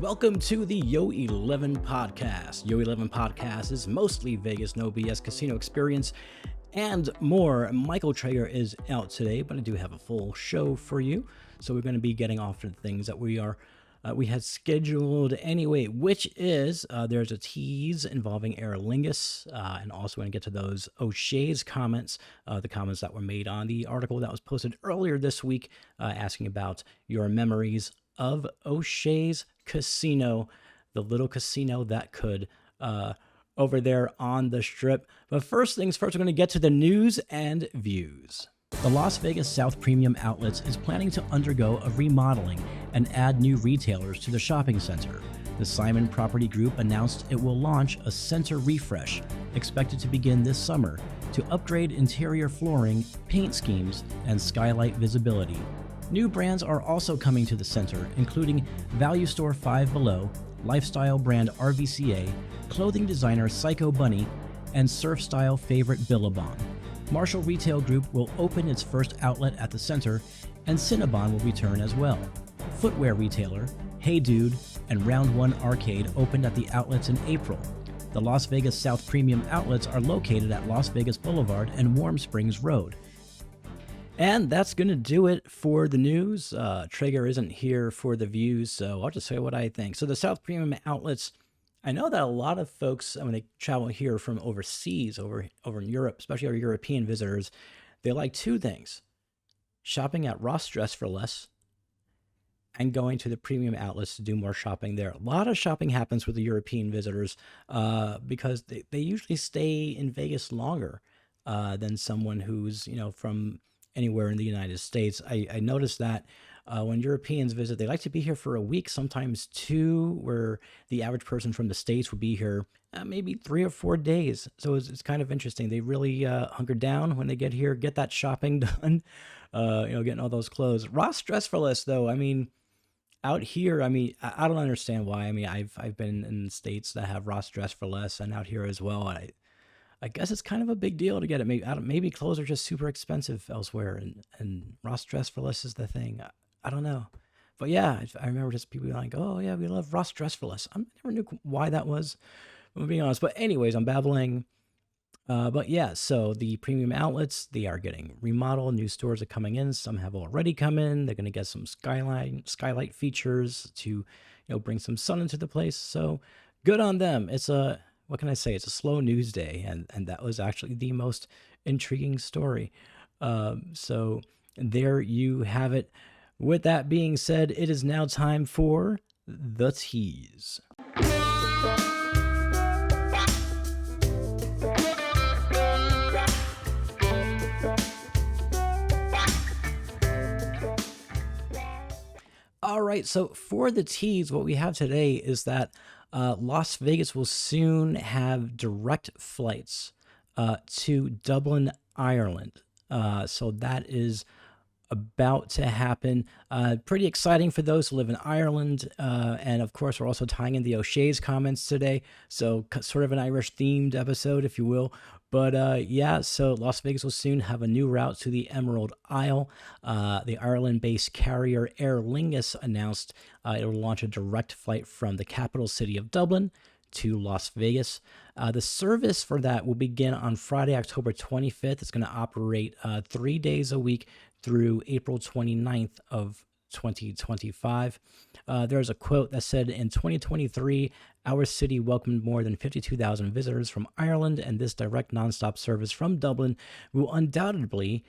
Welcome to the Yo-11 podcast. Yo-11 podcast is mostly Vegas no BS casino experience and more. Michael Trager is out today, but I do have a full show for you. So we're going to be getting off to the things that we had scheduled anyway, which is there's a tease involving Aer Lingus, and also going to get to those O'Shea's comments, the comments that were made on the article that was posted earlier this week, asking about your memories of O'Shea's Casino, the little casino that could, over there on the Strip. But first things first, we're going to get to the news and views. The Las Vegas South Premium Outlets is planning to undergo a remodeling and add new retailers to the shopping center. The Simon Property Group announced it will launch a center refresh, expected to begin this summer, to upgrade interior flooring, paint schemes, and skylight visibility. New brands are also coming to the center, including value store Five Below, lifestyle brand RVCA, clothing designer Psycho Bunny, and surf style favorite Billabong. Marshall Retail Group will open its first outlet at the center, and Cinnabon will return as well. Footwear retailer Hey Dude and Round One Arcade opened at the outlets in April. The Las Vegas South Premium Outlets are located at Las Vegas Boulevard and Warm Springs Road. And that's going to do it for the news. Traeger isn't here for the views, so I'll just say what I think. So the South Premium Outlets, I know that a lot of folks, when they travel here from overseas, over in Europe, especially our European visitors, they like two things: shopping at Ross Dress for Less and going to the premium outlets to do more shopping there. A lot of shopping happens with the European visitors because they usually stay in Vegas longer than someone who's, from anywhere in the United States. I noticed that when Europeans visit, they like to be here for a week, sometimes two, where the average person from the States would be here maybe 3 or 4 days. So it's kind of interesting. They really hunker down when they get here, get that shopping done, getting all those clothes. Ross Dress for Less, though, out here, I don't understand why. I've been in states that have Ross Dress for Less, and out here as well. I guess it's kind of a big deal to get it. Maybe clothes are just super expensive elsewhere, and Ross Dress for Less is the thing. I don't know. But yeah, I remember just people being like, oh yeah, we love Ross Dress for Less. I never knew why that was, if I'm being honest. But anyways, I'm babbling. But yeah, so the premium outlets, they are getting remodeled. New stores are coming in. Some have already come in. They're going to get some skylight features to, bring some sun into the place. So good on them. What can I say? It's a slow news day, and that was actually the most intriguing story. So there you have it. With that being said, it is now time for the tease. All right, so for the tease, what we have today is that Las Vegas will soon have direct flights to Dublin, Ireland. So that is about to happen. Pretty exciting for those who live in Ireland. And of course, we're also tying in the O'Shea's comments today. So sort of an Irish themed episode, if you will. But yeah, so Las Vegas will soon have a new route to the Emerald Isle. The Ireland-based carrier Aer Lingus announced it will launch a direct flight from the capital city of Dublin to Las Vegas. The service for that will begin on Friday, October 25th. It's going to operate 3 days a week through April 29th of 2025. There's a quote that said, in 2023, our city welcomed more than 52,000 visitors from Ireland, and this direct nonstop service from Dublin will undoubtedly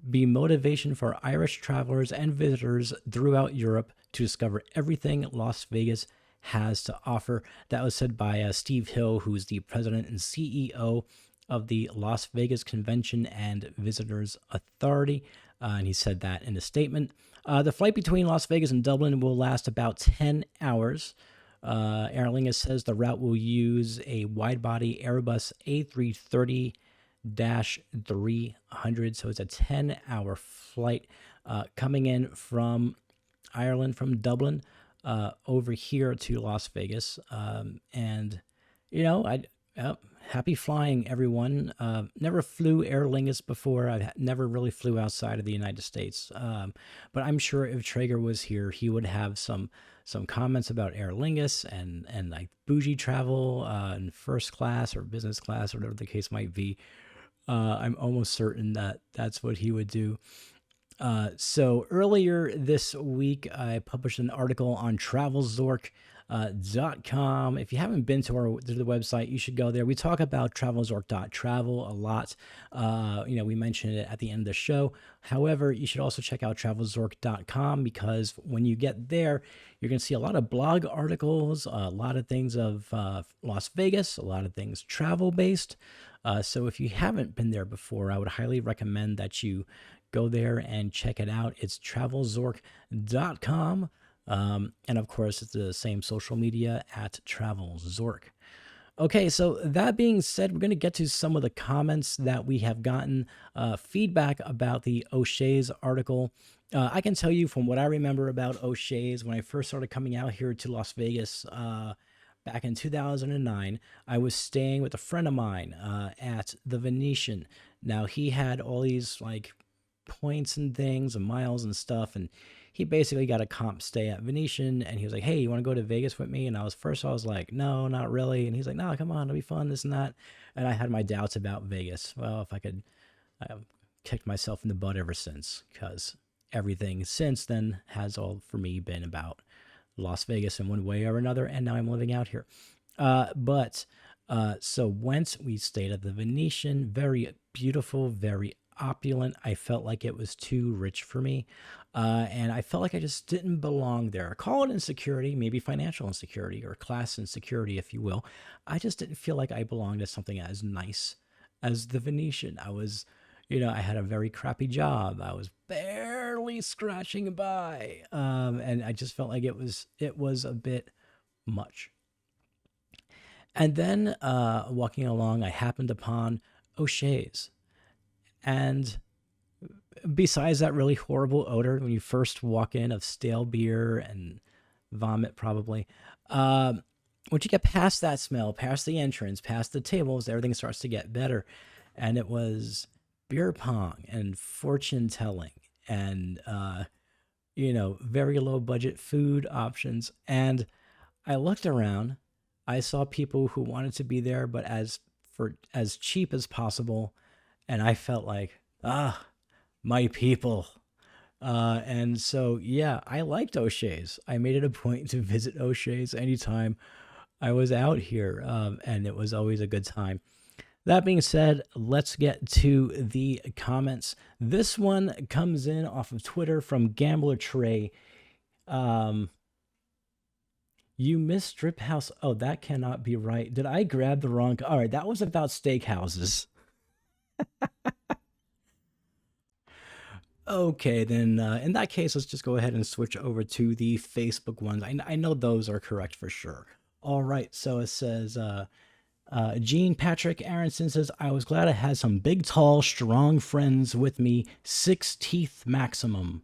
be motivation for Irish travelers and visitors throughout Europe to discover everything Las Vegas has to offer. That was said by Steve Hill, who's the president and CEO of the Las Vegas Convention and Visitors Authority. And he said that in a statement. The flight between Las Vegas and Dublin will last about 10 hours. Aer Lingus says the route will use a wide-body Airbus A330-300, so it's a 10-hour flight coming in from Ireland, from Dublin, over here to Las Vegas. And, Yep. Happy flying, everyone. Never flew Aer Lingus before. I never really flew outside of the United States. But I'm sure if Traeger was here, he would have some comments about Aer Lingus and like bougie travel in first class or business class, or whatever the case might be. I'm almost certain that that's what he would do. So earlier this week, I published an article on TravelZork.com. If you haven't been to the website, you should go there. We talk about TravelZork.travel a lot. We mentioned it at the end of the show. However, you should also check out TravelZork.com, because when you get there, you're going to see a lot of blog articles, a lot of things of Las Vegas, a lot of things travel based. So if you haven't been there before, I would highly recommend that you go there and check it out. It's TravelZork.com. And of course, it's the same social media at TravelZork. Okay, so that being said, we're going to get to some of the comments that we have gotten, feedback about the O'Shea's article. I can tell you from what I remember about O'Shea's, when I first started coming out here to Las Vegas back in 2009, I was staying with a friend of mine at the Venetian. Now, he had all these like points and things and miles and stuff, and he basically got a comp stay at Venetian, and he was like, hey, you want to go to Vegas with me? And I was like, no, not really. And he's like, no, come on, it'll be fun, this and that. And I had my doubts about Vegas. Well, if I could, I've kicked myself in the butt ever since, because everything since then has all for me been about Las Vegas in one way or another, and now I'm living out here. So once we stayed at the Venetian, very beautiful, very opulent. I felt like it was too rich for me, and I felt like I just didn't belong there. Call it insecurity, maybe financial insecurity or class insecurity, if you will. I just didn't feel like I belonged to something as nice as the Venetian. I had a very crappy job. I was barely scratching by, and I just felt like it was a bit much. And then walking along, I happened upon O'Shea's. And besides that really horrible odor when you first walk in of stale beer and vomit, probably, once you get past that smell, past the entrance, past the tables, everything starts to get better. And it was beer pong and fortune telling and, very low budget food options. And I looked around, I saw people who wanted to be there, but for as cheap as possible. And I felt like, my people. And so, yeah, I liked O'Shea's. I made it a point to visit O'Shea's anytime I was out here, and it was always a good time. That being said, let's get to the comments. This one comes in off of Twitter from Gambler Trey. You missed Strip House. Oh, that cannot be right. Did I grab the wrong? All right, that was about steakhouses. Okay, then in that case, let's just go ahead and switch over to the Facebook ones. I know those are correct for sure. All right, so it says, Gene Patrick Aronson says, I was glad I had some big, tall, strong friends with me, 6 teeth maximum.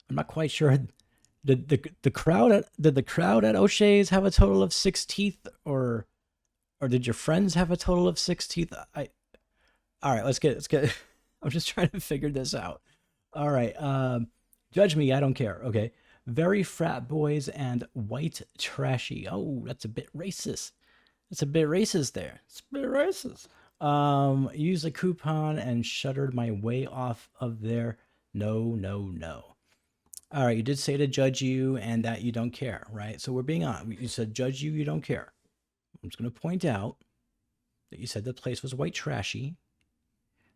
I'm not quite sure. Did the crowd at O'Shea's have a total of 6 teeth, or did your friends have a total of 6 teeth? All right, let's get. I'm just trying to figure this out. All right, judge me, I don't care. Okay, very frat boys and white trashy. Oh, that's a bit racist. It's a bit racist there. It's a bit racist. Used a coupon and shuttered my way off of there. No, no, no. All right, you did say to judge you and that you don't care, right? So we're being honest. You said judge you, you don't care. I'm just going to point out that you said the place was white trashy.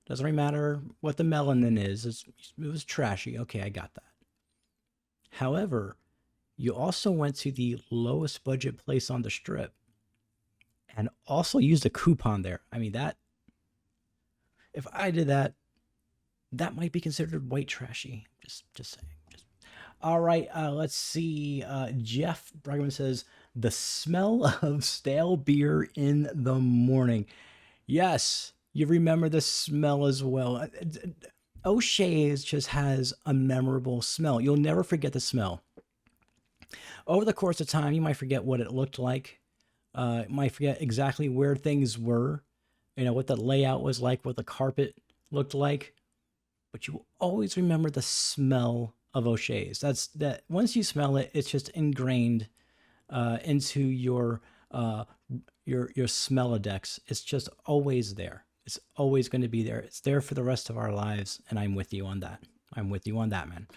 Doesn't really matter what the melanin is. It was trashy. Okay, I got that. However, you also went to the lowest budget place on the strip and also used a coupon there. I mean, if I did that, that might be considered white trashy. Just saying. All right, let's see. Jeff Brugman says, the smell of stale beer in the morning. Yes, you remember the smell as well. O'Shea's just has a memorable smell. You'll never forget the smell. Over the course of time, you might forget what it looked like, Might forget exactly where things were, what the layout was like, what the carpet looked like, but you will always remember the smell of O'Shea's. That once you smell it, it's just ingrained into your Smellodex. It's just always there. It's always going to be there. It's there for the rest of our lives, and I'm with you on that. I'm with you on that, man.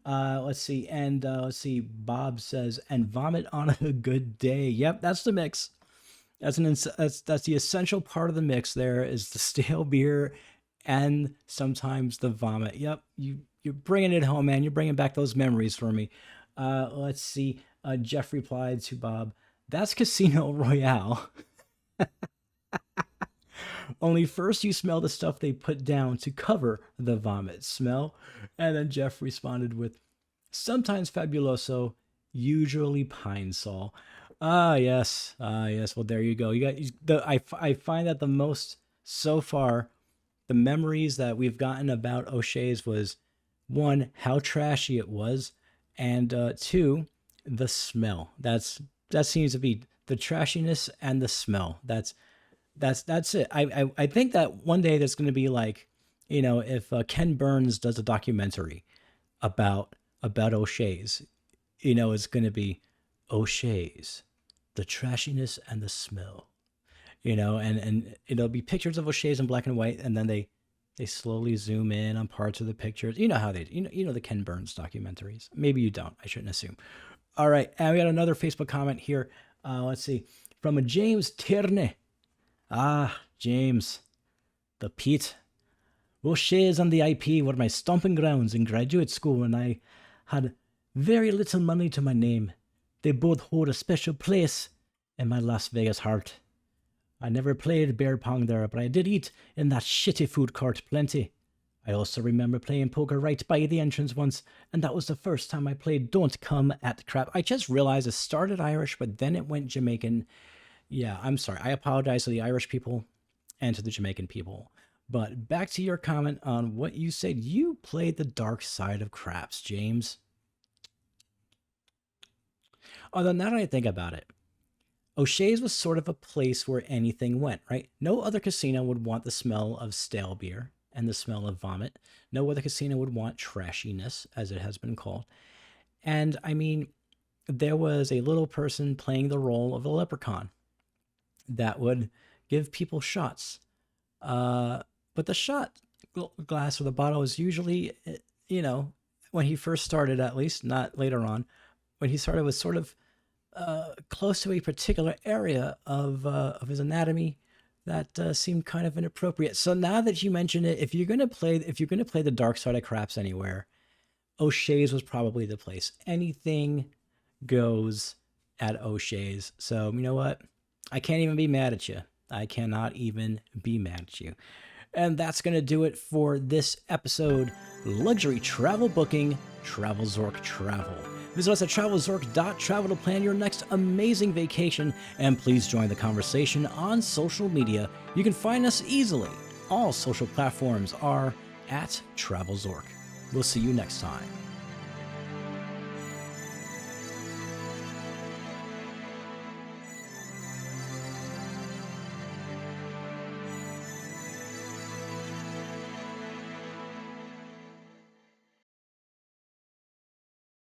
Let's see, and let's see. Bob says, "And vomit on a good day." Yep, that's the mix. That's that's the essential part of the mix. There is the stale beer, and sometimes the vomit. Yep, you're bringing it home, man. You're bringing back those memories for me. Let's see. Jeff replied to Bob, "That's Casino Royale. Only first you smell the stuff they put down to cover the vomit smell." And then Jeff responded with, "Sometimes Fabuloso, usually Pine Sol." Ah, yes. Ah, yes. Well, there you go. I find that the most so far, the memories that we've gotten about O'Shea's was, one, how trashy it was, and two, the smell. That seems to be the trashiness and the smell. That's it. I think that one day there's going to be like, if Ken Burns does a documentary about O'Shea's, it's going to be O'Shea's, the trashiness and the smell, and it'll be pictures of O'Shea's in black and white, and then they slowly zoom in on parts of the pictures. You know how they, the Ken Burns documentaries. Maybe you don't. I shouldn't assume. All right, and we got another Facebook comment here. Let's see, from a James Tierney. Ah, James, the Pete. O'Shea's and the IP were my stomping grounds in graduate school, and I had very little money to my name. They both hold a special place in my Las Vegas heart. I never played bear pong there, but I did eat in that shitty food court plenty. I also remember playing poker right by the entrance once, and that was the first time I played Don't Come at the Crap. I just realized it started Irish, but then it went Jamaican. Yeah, I'm sorry. I apologize to the Irish people and to the Jamaican people. But back to your comment on what you said. You played the dark side of craps, James. Although now that I think about it, O'Shea's was sort of a place where anything went, right? No other casino would want the smell of stale beer and the smell of vomit. No other casino would want trashiness, as it has been called. And I mean, there was a little person playing the role of a leprechaun that would give people shots. But the shot glass or the bottle is usually, when he first started, at least, not later on, when he started, was sort of close to a particular area of his anatomy that seemed kind of inappropriate. So now that you mention it, if you're gonna play the dark side of craps anywhere, O'Shea's was probably the place. Anything goes at O'Shea's. So you know what? I can't even be mad at you. I cannot even be mad at you. And that's going to do it for this episode. Luxury travel booking, TravelZork Travel. Visit us at TravelZork.travel to plan your next amazing vacation, and please join the conversation on social media. You can find us easily. All social platforms are at TravelZork. We'll see you next time.